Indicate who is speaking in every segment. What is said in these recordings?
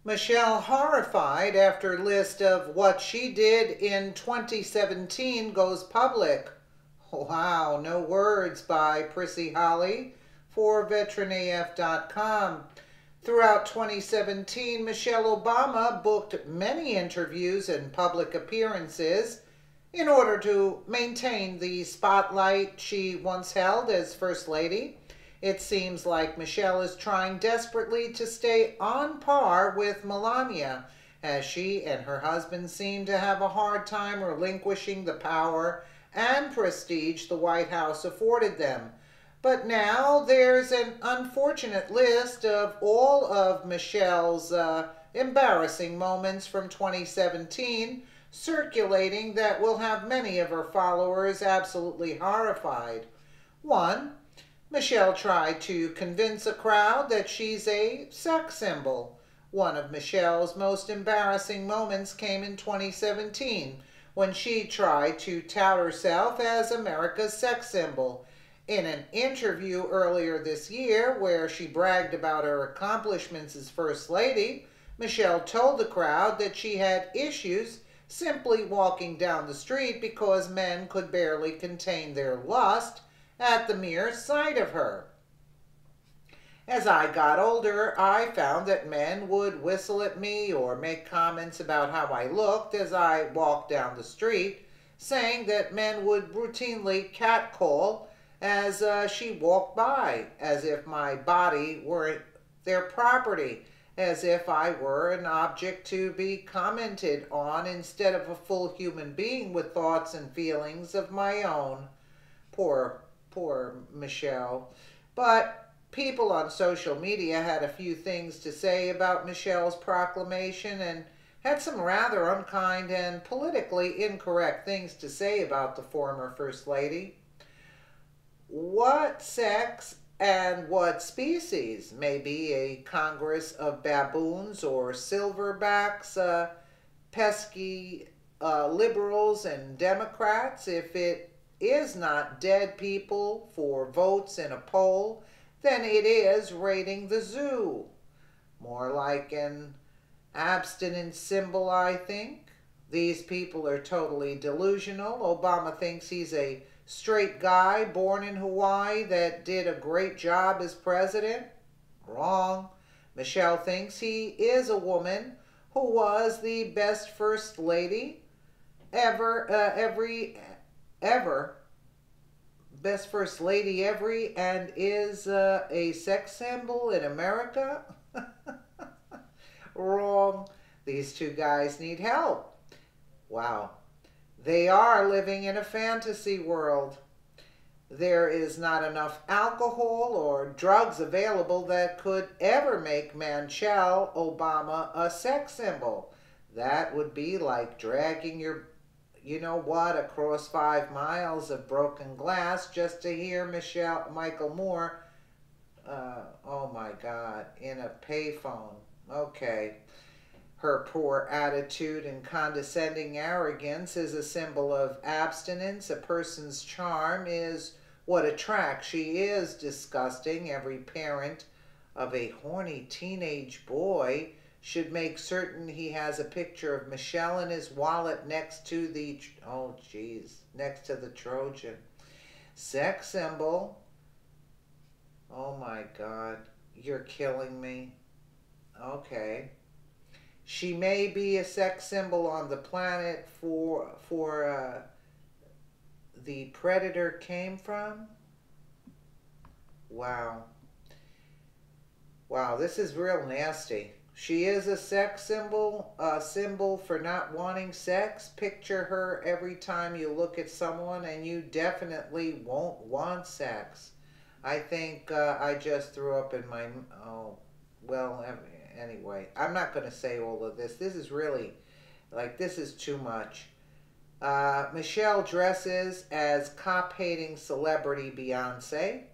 Speaker 1: Michelle horrified after list of what she did in 2017 goes public. Wow, no words by Prissy Holly for veteranaf.com. Throughout 2017, Michelle Obama booked many interviews and public appearances in order to maintain the spotlight she once held as First Lady. It seems like Michelle is trying desperately to stay on par with Melania, as she and her husband seem to have a hard time relinquishing the power and prestige the White House afforded them. But now there's an unfortunate list of all of Michelle's embarrassing moments from 2017 circulating that will have many of her followers absolutely horrified. 1. Michelle tried to convince a crowd that she's a sex symbol. One of Michelle's most embarrassing moments came in 2017 when she tried to tout herself as America's sex symbol. In an interview earlier this year where she bragged about her accomplishments as First Lady, Michelle told the crowd that she had issues simply walking down the street because men could barely contain their lust at the mere sight of her. As I got older, I found that men would whistle at me or make comments about how I looked as I walked down the street, saying that men would routinely catcall as she walked by, as if my body were their property, as if I were an object to be commented on instead of a full human being with thoughts and feelings of my own. Poor Michelle. But people on social media had a few things to say about Michelle's proclamation and had some rather unkind and politically incorrect things to say about the former First Lady. What sex and what species? Maybe a congress of baboons or silverbacks, pesky liberals and Democrats. If it is not dead people for votes in a poll, then it is raiding the zoo. More like an abstinence symbol, I think. These people are totally delusional. Obama thinks he's a straight guy born in Hawaii that did a great job as president. Wrong. Michelle thinks he is a woman who was the best First Lady ever, best First Lady ever, and is a sex symbol in America. Wrong. These two guys need help. Wow. They are living in a fantasy world. There is not enough alcohol or drugs available that could ever make Michelle Obama a sex symbol. That would be like dragging your, you know what, across 5 miles of broken glass just to hear Michael Moore, oh my God, in a payphone. Okay. Her poor attitude and condescending arrogance is a symbol of abstinence. A person's charm is what attracts. She is disgusting. Every parent of a horny teenage boy should make certain he has a picture of Michelle in his wallet next to the, oh geez, next to the Trojan. Sex symbol. Oh my God, you're killing me. Okay. She may be a sex symbol on the planet for the predator came from. Wow. Wow, this is real nasty. She is a sex symbol, a symbol for not wanting sex. Picture her every time you look at someone and you definitely won't want sex. I think I just threw up in my, oh, well, anyway, I'm not going to say all of this. This is really, like, this is too much. Michelle dresses as cop-hating celebrity Beyonce.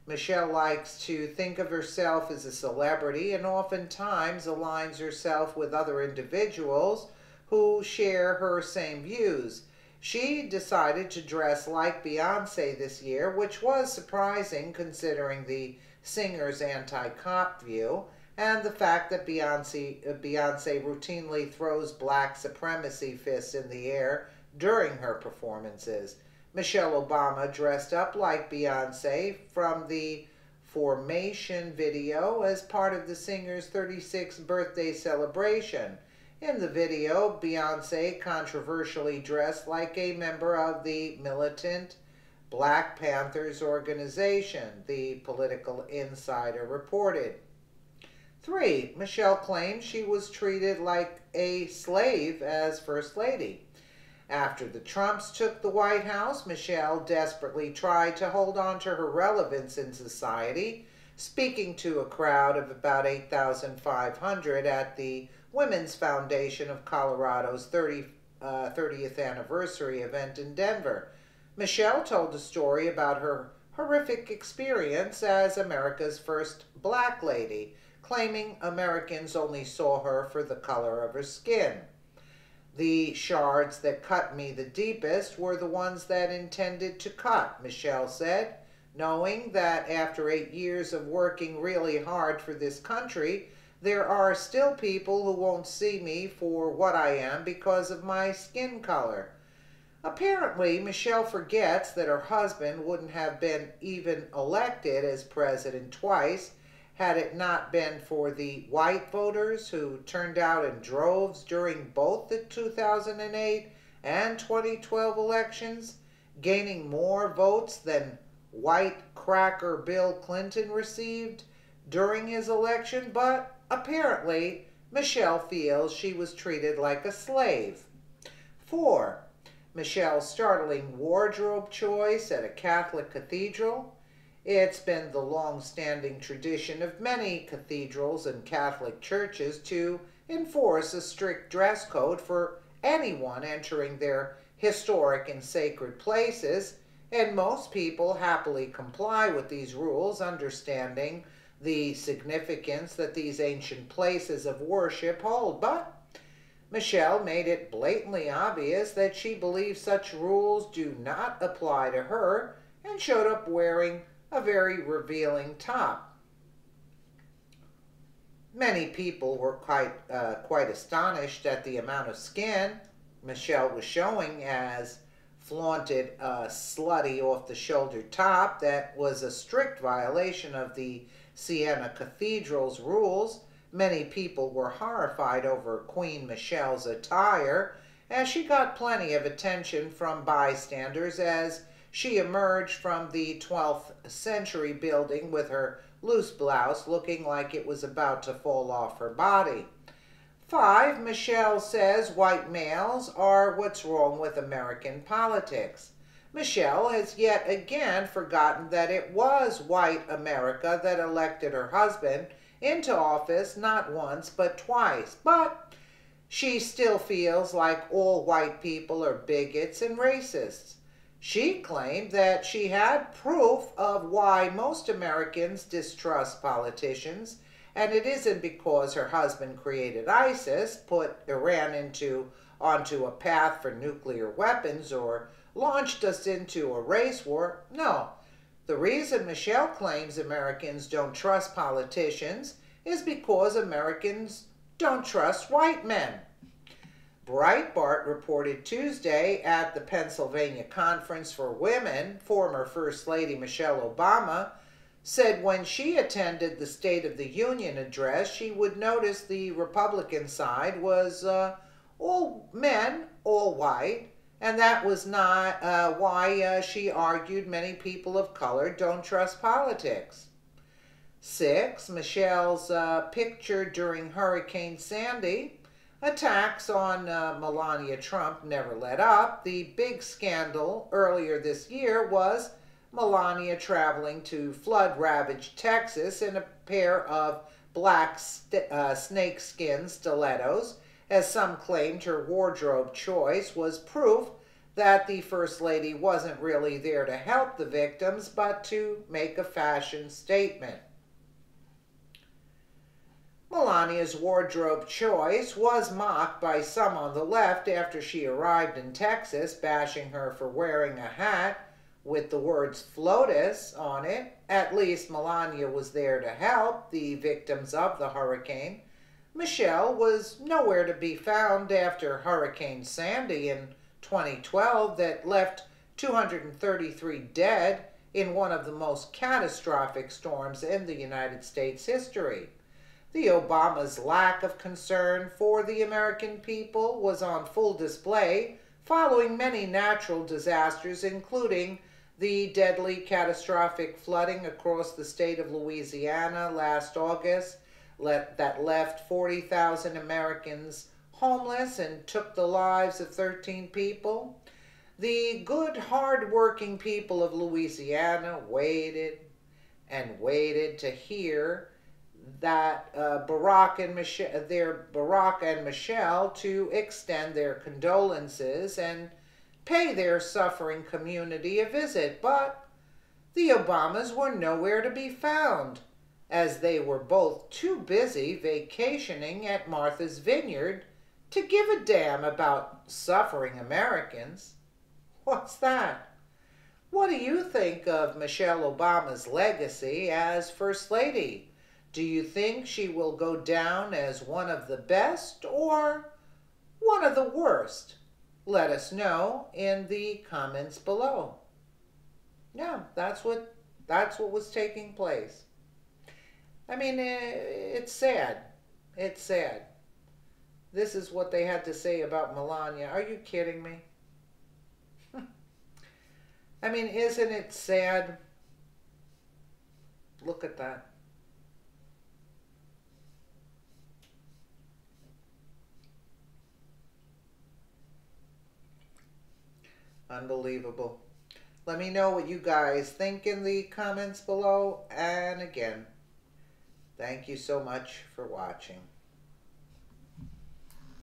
Speaker 1: Michelle likes to think of herself as a celebrity and oftentimes aligns herself with other individuals who share her same views. She decided to dress like Beyonce this year, which was surprising considering the singer's anti-cop view, and the fact that Beyonce routinely throws black supremacy fists in the air during her performances. Michelle Obama dressed up like Beyonce from the Formation video as part of the singer's 36th birthday celebration. In the video, Beyonce controversially dressed like a member of the militant Black Panthers organization, the Political Insider reported. 3. Michelle claimed she was treated like a slave as First Lady. After the Trumps took the White House, Michelle desperately tried to hold on to her relevance in society, speaking to a crowd of about 8,500 at the Women's Foundation of Colorado's 30th anniversary event in Denver. Michelle told a story about her horrific experience as America's first black lady, claiming Americans only saw her for the color of her skin. The shards that cut me the deepest were the ones that intended to cut, Michelle said, knowing that after 8 years of working really hard for this country, there are still people who won't see me for what I am because of my skin color. Apparently, Michelle forgets that her husband wouldn't have been even elected as president twice had it not been for the white voters who turned out in droves during both the 2008 and 2012 elections, gaining more votes than white cracker Bill Clinton received during his election, but apparently Michelle feels she was treated like a slave. 4. Michelle's startling wardrobe choice at a Catholic cathedral. It's been the long-standing tradition of many cathedrals and Catholic churches to enforce a strict dress code for anyone entering their historic and sacred places, and most people happily comply with these rules, understanding the significance that these ancient places of worship hold. But Michelle made it blatantly obvious that she believes such rules do not apply to her and showed up wearing a very revealing top. Many people were quite astonished at the amount of skin Michelle was showing, as flaunted a slutty off-the-shoulder top that was a strict violation of the Siena Cathedral's rules. Many people were horrified over Queen Michelle's attire, as she got plenty of attention from bystanders as she emerged from the 12th century building with her loose blouse looking like it was about to fall off her body. 5. Michelle says white males are what's wrong with American politics. Michelle has yet again forgotten that it was white America that elected her husband into office not once but twice. But she still feels like all white people are bigots and racists. She claimed that she had proof of why most Americans distrust politicians, and it isn't because her husband created ISIS, put Iran onto a path for nuclear weapons, or launched us into a race war. No, the reason Michelle claims Americans don't trust politicians is because Americans don't trust white men. Breitbart reported Tuesday at the Pennsylvania Conference for Women, former First Lady Michelle Obama said when she attended the State of the Union address, she would notice the Republican side was all men, all white, and that was not why she argued many people of color don't trust politics. 6. Michelle's picture during Hurricane Sandy. Attacks on Melania Trump never let up. The big scandal earlier this year was Melania traveling to flood-ravaged Texas in a pair of black snakeskin stilettos, as some claimed her wardrobe choice was proof that the First Lady wasn't really there to help the victims, but to make a fashion statement. Melania's wardrobe choice was mocked by some on the left after she arrived in Texas, bashing her for wearing a hat with the words FLOTUS on it. At least Melania was there to help the victims of the hurricane. Michelle was nowhere to be found after Hurricane Sandy in 2012 that left 233 dead in one of the most catastrophic storms in the United States history. The Obama's lack of concern for the American people was on full display following many natural disasters, including the deadly catastrophic flooding across the state of Louisiana last August that left 40,000 Americans homeless and took the lives of 13 people. The good, hard-working people of Louisiana waited and waited to hear that Barack and Michelle to extend their condolences and pay their suffering community a visit, but the Obamas were nowhere to be found, as they were both too busy vacationing at Martha's Vineyard to give a damn about suffering Americans. What's that? What do you think of Michelle Obama's legacy as First Lady? Do you think she will go down as one of the best or one of the worst? Let us know in the comments below. Yeah, that's what was taking place. I mean, it's sad. It's sad. This is what they had to say about Melania. Are you kidding me? I mean, isn't it sad? Look at that. Unbelievable. Let me know what you guys think in the comments below. And again, thank you so much for watching.